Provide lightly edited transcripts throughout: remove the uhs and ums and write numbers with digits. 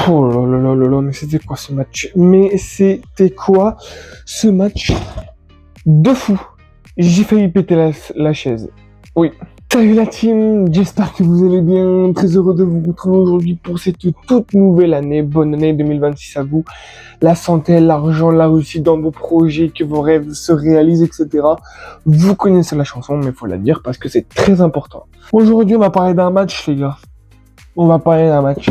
Oh là là là là là, mais c'était quoi ce match? Mais c'était quoi ce match de fou? J'ai failli péter la chaise. Oui. Salut la team, j'espère que vous allez bien. Très heureux de vous retrouver aujourd'hui pour cette toute nouvelle année. Bonne année 2026 à vous. La santé, l'argent, la réussite dans vos projets, que vos rêves se réalisent, etc. Vous connaissez la chanson, mais il faut la dire parce que c'est très important. Aujourd'hui, on va parler d'un match, les gars. On va parler d'un match.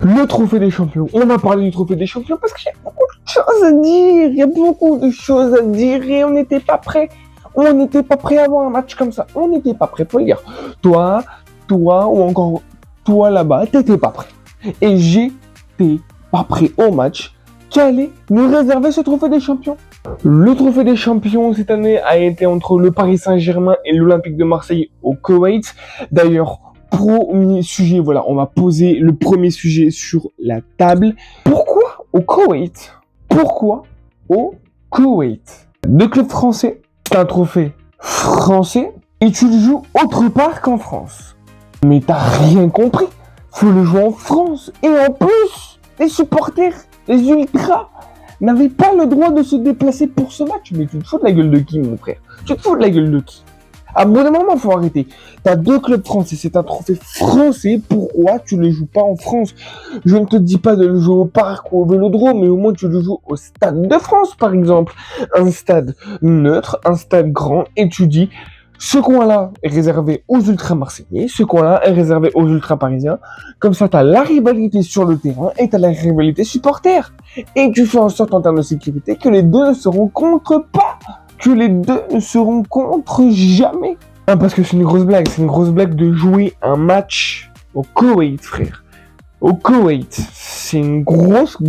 Le trophée des champions. On va parler du trophée des champions parce qu'il y a beaucoup de choses à dire. Il y a beaucoup de choses à dire et on n'était pas prêt. On n'était pas prêt à avoir un match comme ça. On n'était pas prêt, faut le dire. Toi ou encore toi là-bas, t'étais pas prêt. Et j'étais pas prêt au match qui allait nous réserver ce trophée des champions. Le trophée des champions cette année a été entre le Paris Saint-Germain et l'Olympique de Marseille au Koweït. D'ailleurs, premier sujet, voilà, on va poser le premier sujet sur la table. Pourquoi au Koweït? Pourquoi au Koweït? Deux clubs français, c'est un trophée français et tu le joues autre part qu'en France. Mais t'as rien compris. Faut le jouer en France. Et en plus, les supporters, les ultras, n'avaient pas le droit de se déplacer pour ce match. Mais tu te fous de la gueule de qui, mon frère? Tu te fous de la gueule de qui? À bout d'un moment, faut arrêter. T'as deux clubs français, c'est un trophée français. Pourquoi tu le joues pas en France? Je ne te dis pas de le jouer au parc ou au Vélodrome, mais au moins tu le joues au Stade de France, par exemple. Un stade neutre, un stade grand, et tu dis, ce coin-là est réservé aux ultras marseillais, ce coin-là est réservé aux ultras parisiens. Comme ça, t'as la rivalité sur le terrain et t'as la rivalité supporter. Et tu fais en sorte en termes de sécurité que les deux ne se rencontrent pas. Que les deux ne se rencontrent jamais. Hein, parce que c'est une grosse blague de jouer un match au Koweït, frère. Au Koweït, c'est une grosse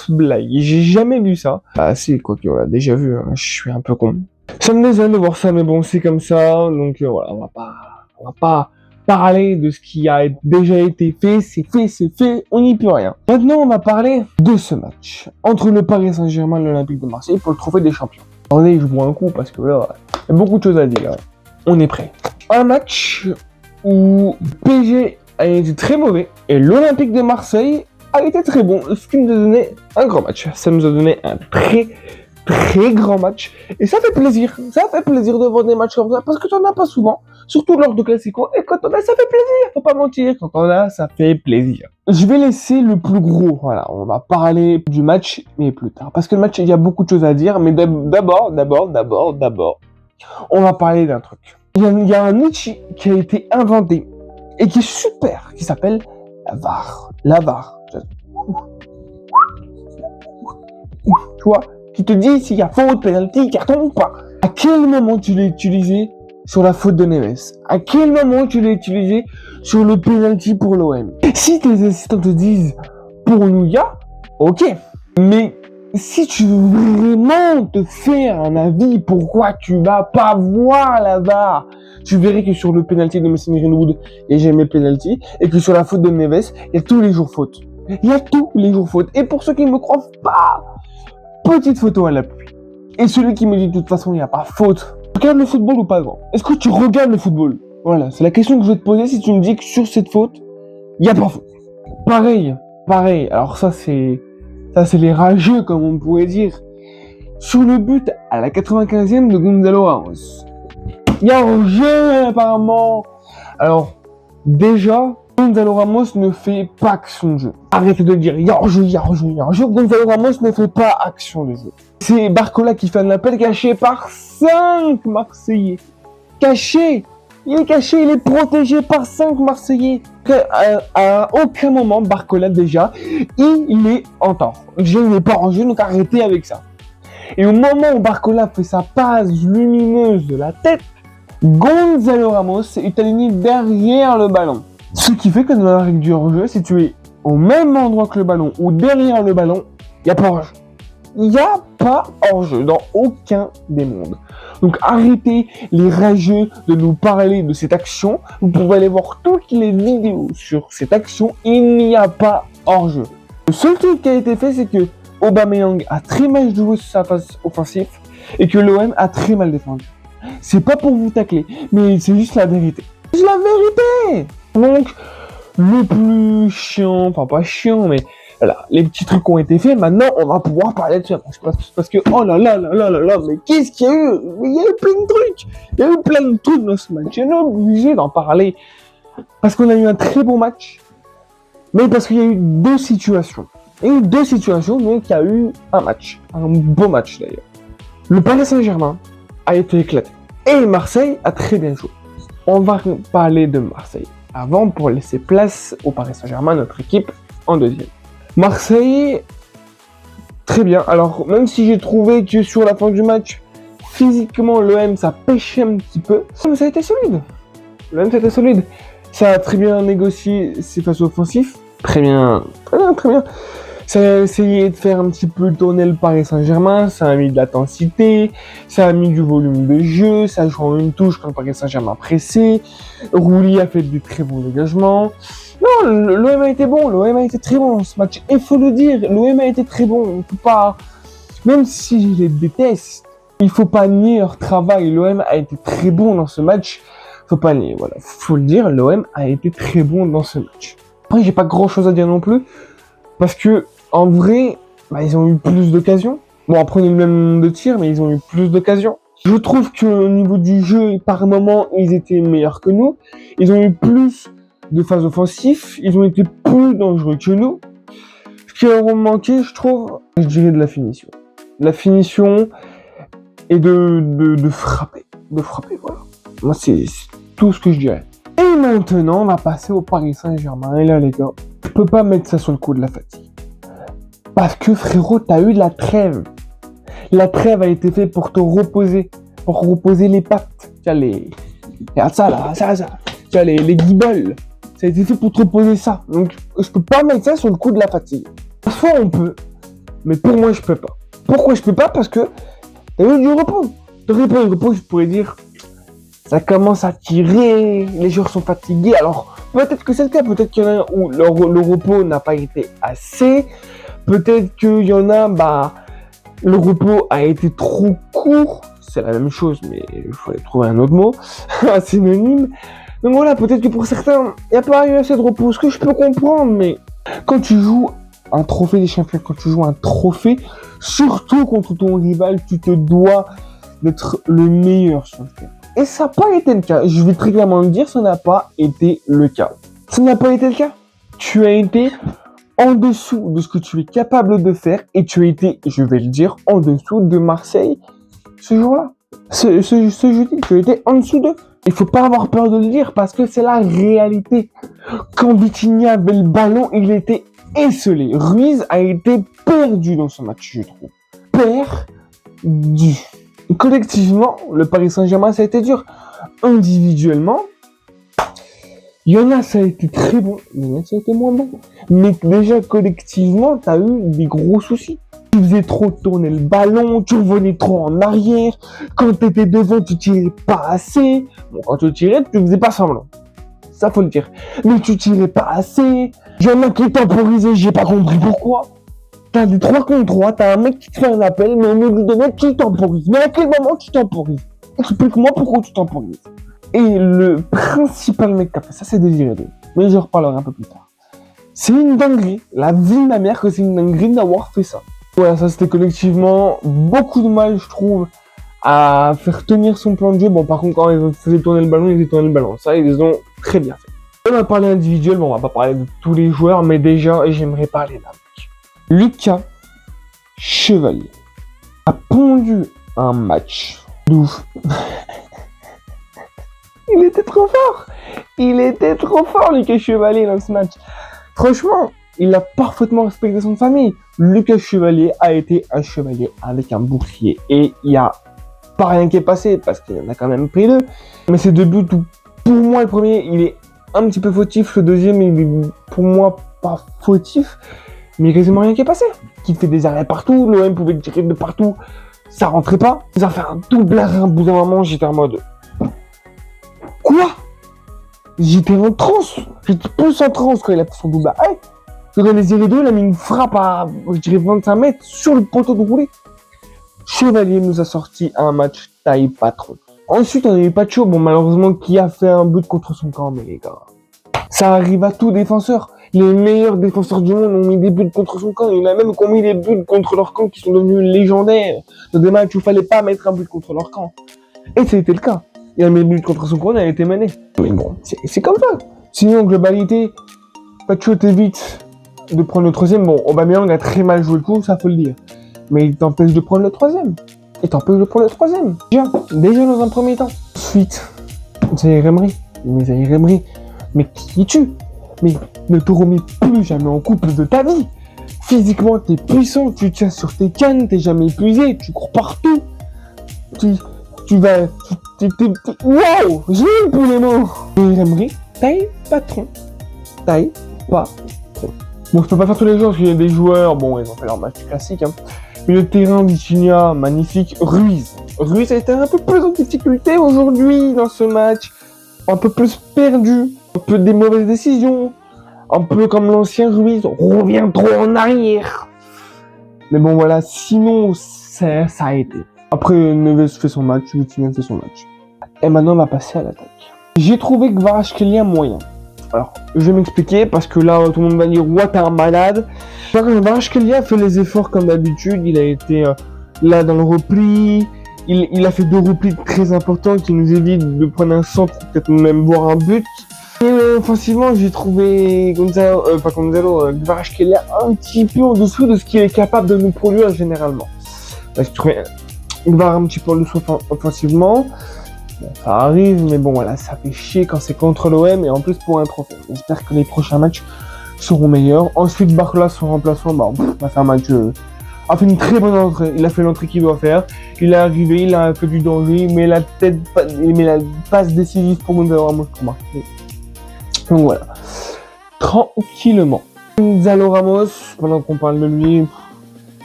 blague. J'ai jamais vu ça. Ah si, quoi qu'on l'a déjà vu, hein. Je suis un peu con. Ça me désole de voir ça, mais bon, c'est comme ça. Donc voilà, on va pas parler de ce qui a déjà été fait. C'est fait, on n'y peut rien. Maintenant, on va parler de ce match entre le Paris Saint-Germain et l'Olympique de Marseille pour le trophée des champions. Attendez, je bois un coup parce que là, il y a beaucoup de choses à dire. On est prêt. Un match où PSG a été très mauvais et l'Olympique de Marseille a été très bon, ce qui nous a donné un grand match. Ça nous a donné un très grand match et ça fait plaisir. Ça fait plaisir de voir des matchs comme ça parce que tu n'en as pas souvent, surtout lors de Classico. Et quand on a, ça fait plaisir, faut pas mentir. Quand on a, ça fait plaisir. Je vais laisser le plus gros. Voilà, on va parler du match, mais plus tard. Parce que le match, il y a beaucoup de choses à dire. Mais d'abord, on va parler d'un truc. Il y a un outil qui a été inventé et qui est super, qui s'appelle la VAR. La VAR. Tu vois, qui te dit s'il y a faute, penalty, carton ou pas. À quel moment tu l'as utilisé sur la faute de Neves? À quel moment tu l'as utilisé sur le penalty pour l'OM? Si tes assistants te disent pour Nouya, ok. Mais si tu veux vraiment te faire un avis pourquoi tu vas pas voir la VAR, tu verrais que sur le penalty de Mason Greenwood, il n'y a jamais penalty, et que sur la faute de Neves, il y a tous les jours faute. Il y a tous les jours faute. Et pour ceux qui ne me croient pas, petite photo à l'appui. Et celui qui me dit de toute façon il n'y a pas faute, regarde le football ou pas grand? Est-ce que tu regardes le football? Voilà, c'est la question que je vais te poser si tu me dis que sur cette faute, il n'y a pas faute. Pareil. Alors ça c'est les rageux comme on pourrait dire. Sur le but à la 95e de Gonzalo Ramos. Il y a un jeu apparemment. Alors déjà, Gonzalo Ramos ne fait pas action de jeu. Arrêtez de dire, il y a un jeu. Gonzalo Ramos ne fait pas action de jeu. C'est Barcola qui fait un appel caché par 5 Marseillais. Caché. Il est caché, il est protégé par 5 Marseillais. À aucun moment, Barcola déjà, il est en tort. Il n'est pas en jeu, donc arrêtez avec ça. Et au moment où Barcola fait sa passe lumineuse de la tête, Gonzalo Ramos est aligné derrière le ballon. Ce qui fait que dans la règle du hors-jeu, si tu es au même endroit que le ballon ou derrière le ballon, il n'y a pas hors-jeu. Il n'y a pas hors-jeu dans aucun des mondes. Donc arrêtez les rageux de nous parler de cette action. Vous pouvez aller voir toutes les vidéos sur cette action. Il n'y a pas hors-jeu. Le seul truc qui a été fait, c'est que Aubameyang a très mal joué sur sa phase offensive et que l'OM a très mal défendu. C'est pas pour vous tacler, mais c'est juste la vérité. C'est la vérité. Donc, le plus chiant, enfin pas chiant, mais voilà, les petits trucs ont été faits. Maintenant, on va pouvoir parler de ce match. Parce que, oh là là là là là là, mais qu'est-ce qu'il y a eu? Mais il y a eu plein de trucs. Il y a eu plein de trucs dans ce match. On est obligé d'en parler. Parce qu'on a eu un très bon match. Mais parce qu'il y a eu deux situations. Il y a eu deux situations, donc il y a eu un match. Un beau match d'ailleurs. Le Paris Saint-Germain a été éclaté. Et Marseille a très bien joué. On va parler de Marseille avant pour laisser place au Paris Saint-Germain, notre équipe, en deuxième. Marseille, très bien. Alors, même si j'ai trouvé que sur la fin du match, physiquement, l'OM, ça pêchait un petit peu, mais ça a été solide. L'OM, ça a été solide. Ça a très bien négocié ses phases offensives. Très bien, très bien, très bien. Ça a essayé de faire un petit peu tourner le Paris Saint-Germain, ça a mis de l'intensité, ça a mis du volume de jeu, ça a joué en une touche quand le Paris Saint-Germain pressé, Rouli a fait du très bon dégagement. Non, l'OM a été bon, l'OM a été très bon dans ce match, et faut le dire, l'OM a été très bon, on peut pas, même si je les déteste, il faut pas nier leur travail, l'OM a été très bon dans ce match, faut pas nier, voilà, faut le dire, l'OM a été très bon dans ce match. Après, j'ai pas grand chose à dire non plus, parce que, en vrai, ils ont eu plus d'occasions. Bon, après, on a eu le même nombre de tirs, mais ils ont eu plus d'occasions. Je trouve qu'au niveau du jeu, par moment, ils étaient meilleurs que nous. Ils ont eu plus de phases offensives. Ils ont été plus dangereux que nous. Ce qui leur a manqué, je trouve, je dirais de la finition. La finition et de frapper. De frapper, voilà. Moi, c'est tout ce que je dirais. Et maintenant, on va passer au Paris Saint-Germain. Et là, les gars, je peux pas mettre ça sur le coup de la fatigue. Parce que frérot, t'as eu la trêve. La trêve a été faite pour te reposer. Pour reposer les pattes. Tiens, regarde ça là, ça. Tiens, les guibolles. Ça a été fait pour te reposer ça. Donc, je peux pas mettre ça sur le coup de la fatigue. Parfois, on peut. Mais pour moi, je peux pas. Pourquoi je peux pas? Parce que t'as eu du repos. T'aurais pas eu du repos, je pourrais dire, ça commence à tirer, les joueurs sont fatigués. Alors, peut-être que c'est le cas. Peut-être qu'il y en a où le repos n'a pas été assez. Peut-être qu'il y en a, le repos a été trop court. C'est la même chose, mais il fallait trouver un autre mot, un synonyme. Donc voilà, peut-être que pour certains, il n'y a pas eu assez de repos, ce que je peux comprendre, mais quand tu joues un trophée des champions, quand tu joues un trophée, surtout contre ton rival, tu te dois d'être le meilleur sur le terrain. Et ça n'a pas été le cas. Je vais très clairement le dire, ça n'a pas été le cas. Ça n'a pas été le cas. Tu as été en dessous de ce que tu es capable de faire et tu as été, je vais le dire, en dessous de Marseille ce jour-là. Ce jeudi, tu as été en dessous d'eux. Il faut pas avoir peur de le dire parce que c'est la réalité. Quand Vitinha avait le ballon, il était esselé. Ruiz a été perdu dans ce match, je trouve. Perdu. Collectivement, le Paris Saint-Germain, ça a été dur. Individuellement, il y en a, ça a été très bon. Il y en a, ça a été moins bon. Mais déjà, collectivement, t'as eu des gros soucis. Tu faisais trop tourner le ballon, tu revenais trop en arrière. Quand t'étais devant, tu tirais pas assez. Bon, quand tu tirais, tu faisais pas semblant. Ça, faut le dire. Mais tu tirais pas assez. Il y en a qui temporisaient, j'ai pas compris pourquoi. T'as des 3 contre 3, t'as un mec qui te fait un appel, mais au milieu de mec qui temporise. Mais à quel moment tu temporises? Explique-moi pourquoi tu temporises. Et le principal mec qui a fait ça, c'est Désiré Doué. Mais je reparlerai un peu plus tard. C'est une dinguerie. La vie de ma mère que c'est une dinguerie d'avoir fait ça. Voilà, ça c'était collectivement beaucoup de mal, je trouve, à faire tenir son plan de jeu. Bon, par contre, quand ils faisaient tourner le ballon, ils faisaient tourner le ballon. Ça, ils ont très bien fait. On va parler individuel, bon, on va pas parler de tous les joueurs, mais déjà, j'aimerais parler d'un mec. Lucas Chevalier a pondu un match de ouf. Il était trop fort. Il était trop fort, Lucas Chevalier, dans ce match. Franchement, il a parfaitement respecté son famille. Lucas Chevalier a été un chevalier avec un bouclier. Et il n'y a pas rien qui est passé, parce qu'il en a quand même pris 2. Mais ces 2 buts, pour moi, le premier, il est un petit peu fautif. Le deuxième, il est pour moi pas fautif. Mais il n'y a quasiment rien qui est passé. Il fait des arrêts partout. L'OM pouvait tirer de partout. Ça rentrait pas. Il a fait un double arrêt un bout d'un moment. J'étais en mode... Quoi? J'étais en transe. J'étais plus en transe quand il a fait son double arrêt. Quand Désiré Doué, il a mis une frappe à, je dirais, 25 mètres sur le poteau de roulé. Chevalier nous a sorti un match taille patron. Ensuite, on a eu Pacho, bon, malheureusement, qui a fait un but contre son camp, mais les gars, Ça arrive à tout défenseur. Les meilleurs défenseurs du monde ont mis des buts contre son camp. Il y en a même qui ont mis des buts contre leur camp qui sont devenus légendaires. Dans des matchs où il fallait pas mettre un but contre leur camp. Et c'était le cas. Il a mis le but contre son camp, il a été mené. Mais bon, c'est comme ça. Sinon, globalité, Pacho t'évite de prendre le troisième. Bon, Aubameyang a très mal joué le coup, ça faut le dire. Mais il t'empêche de prendre le troisième. Déjà dans un premier temps. Ensuite, Zaïre Emery. Mais Zaïre Emery, mais qui tue. Mais ne te remets plus jamais en couple de ta vie. Physiquement, t'es puissant, tu tiens sur tes cannes, t'es jamais épuisé, tu cours partout. Tu vas... Wow, j'ai eu pour les mots. Zaïre Emery, taille patron. Bon, je peux pas faire tous les jours parce qu'il y a des joueurs, bon, ils ont fait leur match classique, hein. Mais le terrain Vitinha, magnifique. Ruiz a été un peu plus en difficulté aujourd'hui dans ce match. Un peu plus perdu. Un peu des mauvaises décisions. Un peu comme l'ancien Ruiz. On revient trop en arrière. Mais bon, voilà. Sinon, ça a été. Après, Neves fait son match. Vitinha fait son match. Et maintenant, on va passer à l'attaque. J'ai trouvé Kvaratskhelia moyen. Alors, je vais m'expliquer parce que là, tout le monde va dire « Ouais, t'es un malade ». Kvaratskhelia a fait les efforts comme d'habitude. Il a été là dans le repli. Il a fait 2 replis très importants qui nous évitent de prendre un centre, peut-être même voir un but. Et offensivement, j'ai trouvé Kvaratskhelia un petit peu en dessous de ce qu'il est capable de nous produire généralement. J'ai trouvé Kvaratskhelia un petit peu en dessous offensivement. Bon, ça arrive, mais bon, voilà, ça fait chier quand c'est contre l'OM et en plus pour un trophée. J'espère que les prochains matchs seront meilleurs. Ensuite, Barcola, son remplaçant, a fait un match, a fait une très bonne entrée. Il a fait l'entrée qu'il doit faire. Il est arrivé, il a fait du danger, mais la passe décisive pour Gonzalo Ramos pour marquer. Donc voilà, tranquillement. Gonzalo Ramos, pendant qu'on parle de lui,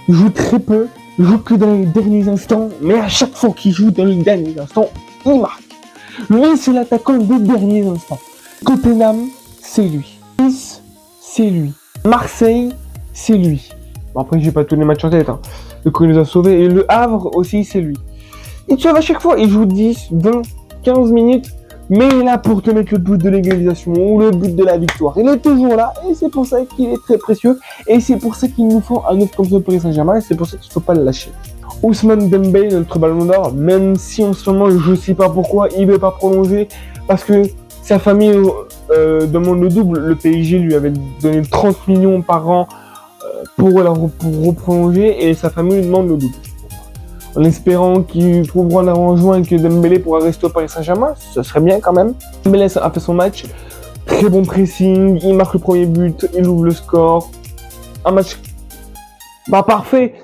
il joue très peu, il joue que dans les derniers instants, mais à chaque fois qu'il joue dans les derniers instants, il marque. Lui, c'est l'attaquant des derniers instants. Tottenham, c'est lui. Nice, c'est lui. Marseille, c'est lui. Bon, après, j'ai pas tous les matchs en tête. Hein. Le coup, il nous a sauvés. Et le Havre aussi, c'est lui. Il te sauve à chaque fois. Il joue 10, 20, 15 minutes. Mais il est là pour te mettre le but de l'égalisation ou le but de la victoire. Il est toujours là. Et c'est pour ça qu'il est très précieux. Et c'est pour ça qu'il nous faut un autre comme ça au Paris Saint-Germain. Et c'est pour ça qu'il ne faut pas le lâcher. Ousmane Dembélé, notre ballon d'or, même si en ce moment je ne sais pas pourquoi il ne veut pas prolonger, parce que sa famille demande le double. Le PSG lui avait donné 30 millions par an pour reprolonger et sa famille lui demande le double. En espérant qu'ils trouveront un arrangement et que Dembélé pourra rester au Paris Saint-Germain, ce serait bien quand même. Dembélé a fait son match, très bon pressing, il marque le premier but, il ouvre le score. Un match parfait.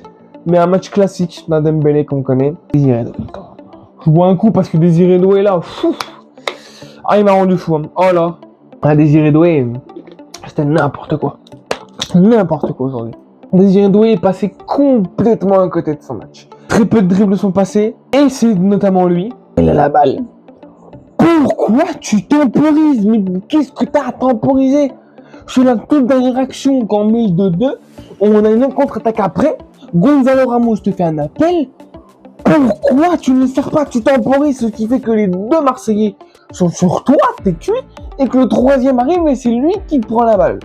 Mais un match classique d'un Dembélé qu'on connaît. Désiré Doué. Je bois un coup parce que Désiré Doué est là. Fou. Ah, il m'a rendu fou. Hein. Oh là. Ah, Désiré Doué, c'était n'importe quoi. N'importe quoi aujourd'hui. Désiré Doué est passé complètement à côté de son match. Très peu de dribbles sont passés. Et c'est notamment lui. Il a la balle. Pourquoi tu temporises? Mais qu'est-ce que t'as à temporiser? Sur la toute dernière action, quand on met le 2-2, on a une contre-attaque après. Gonzalo Ramos te fait un appel. Pourquoi tu ne le sers pas? Tu temporises, ce qui fait que les 2 Marseillais sont sur toi, t'es cuit, et que le 3e arrive et c'est lui qui prend la balle.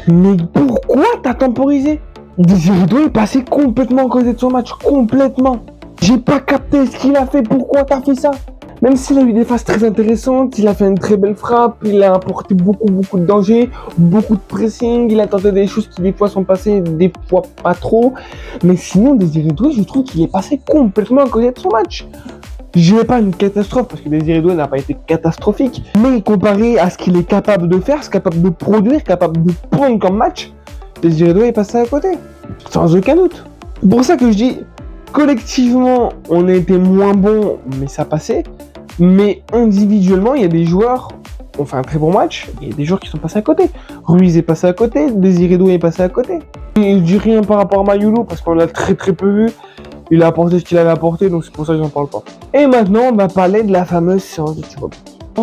Mais pourquoi t'as temporisé? Désiré Doué est passé complètement à côté de son match, complètement. J'ai pas capté ce qu'il a fait, pourquoi t'as fait ça? Même s'il a eu des phases très intéressantes, il a fait une très belle frappe, il a apporté beaucoup de danger, beaucoup de pressing, il a tenté des choses qui des fois sont passées, des fois pas trop. Mais sinon, Désiré Doué, je trouve qu'il est passé complètement à côté de son match. Je dirais pas une catastrophe, parce que Désiré Doué n'a pas été catastrophique, mais comparé à ce qu'il est capable de faire, ce qu'il est capable de produire, capable de prendre comme match, Désiré Doué est passé à côté. Sans aucun doute. C'est pour ça que je dis, collectivement, on a été moins bon, mais ça passait. Mais individuellement, il y a des joueurs qui ont fait un très bon match, et il y a des joueurs qui sont passés à côté. Ruiz est passé à côté, Désiré Doué est passé à côté. Et je dis rien par rapport à Mayulu, parce qu'on l'a très peu vu. Il a apporté ce qu'il avait apporté, donc c'est pour ça que j'en parle pas. Et maintenant, on va parler de la fameuse séance de tir.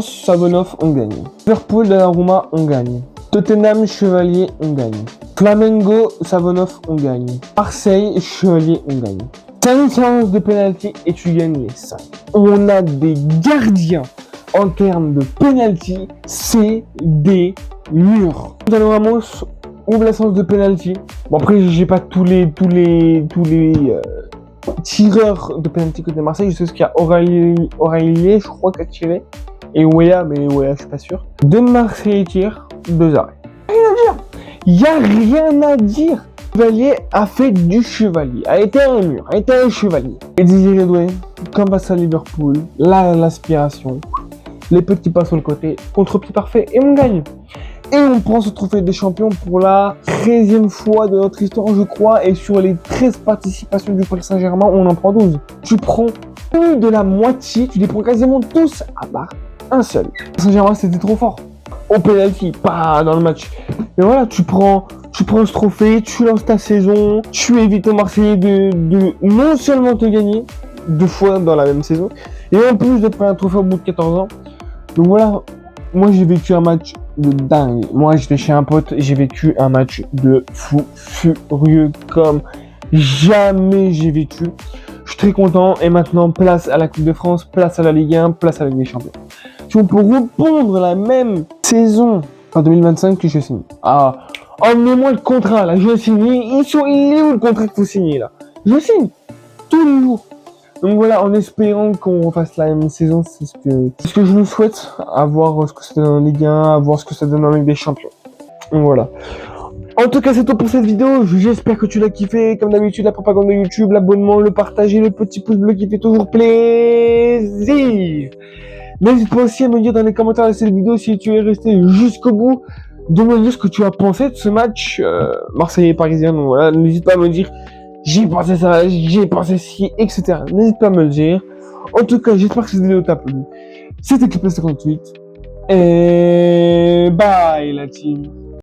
Savonov, on gagne. Liverpool, Donnarumma, on gagne. Tottenham, Chevalier, on gagne. Flamengo, Savonov, on gagne. Marseille, Chevalier, on gagne. 5 séances de pénalty et tu gagnes les 5. On a des gardiens en termes de penalty, c'est des murs. Gonzalo Ramos ouvre la séance de penalty. Bon, après, j'ai pas tous les tireurs de penalty côté Marseille. Je sais ce qu'il y a Aurélien, je crois, qui a tiré. Et Weah, mais Weah, je suis pas sûr. Deux Marseillais tirent, 2 arrêts. Rien à dire. Il y a rien à dire. Chevalier a fait du chevalier, a été un mur, a été un chevalier. Et Désiré Doué, comme face à Liverpool, l'aspiration, les petits pas sur le côté, contre-pied parfait, et on gagne. Et on prend ce trophée des champions pour la 13e fois de notre histoire, je crois, et sur les 13 participations du Paris Saint-Germain, on en prend 12. Tu prends plus de la moitié, tu les prends quasiment tous, à part un seul. Saint-Germain, c'était trop fort. Au penalty, pas dans le match. Mais voilà, tu prends ce trophée, tu lances ta saison, tu évites aux Marseillais de non seulement te gagner 2 fois dans la même saison, et en plus de prendre un trophée au bout de 14 ans. Donc voilà, moi j'ai vécu un match de dingue. Moi j'étais chez un pote, j'ai vécu un match de fou furieux comme jamais j'ai vécu. Je suis très content, et maintenant place à la Coupe de France, place à la Ligue 1, place à la Ligue des Champions. Si on peut répondre la même saison en 2025 que je signe. Ah, emmenez-moi le contrat là, je signe. Il est où le contrat qu'il faut signer là? Je signe tous les jours. Donc voilà, en espérant qu'on refasse la même saison, c'est ce que je nous souhaite, à voir ce que ça donne en Ligue 1, à voir ce que ça donne en Ligue des Champions. Donc voilà. En tout cas, c'est tout pour cette vidéo. J'espère que tu l'as kiffé. Comme d'habitude, la propagande de YouTube, l'abonnement, le partage et le petit pouce bleu qui fait toujours plaisir. N'hésite pas aussi à me dire dans les commentaires de cette vidéo si tu es resté jusqu'au bout, de me dire ce que tu as pensé de ce match Marseillais parisien. Donc voilà, n'hésite pas à me dire j'ai pensé ça, j'ai pensé ci, etc. N'hésite pas à me le dire. En tout cas, j'espère que cette vidéo t'a plu. C'était Clip 58 et bye la team.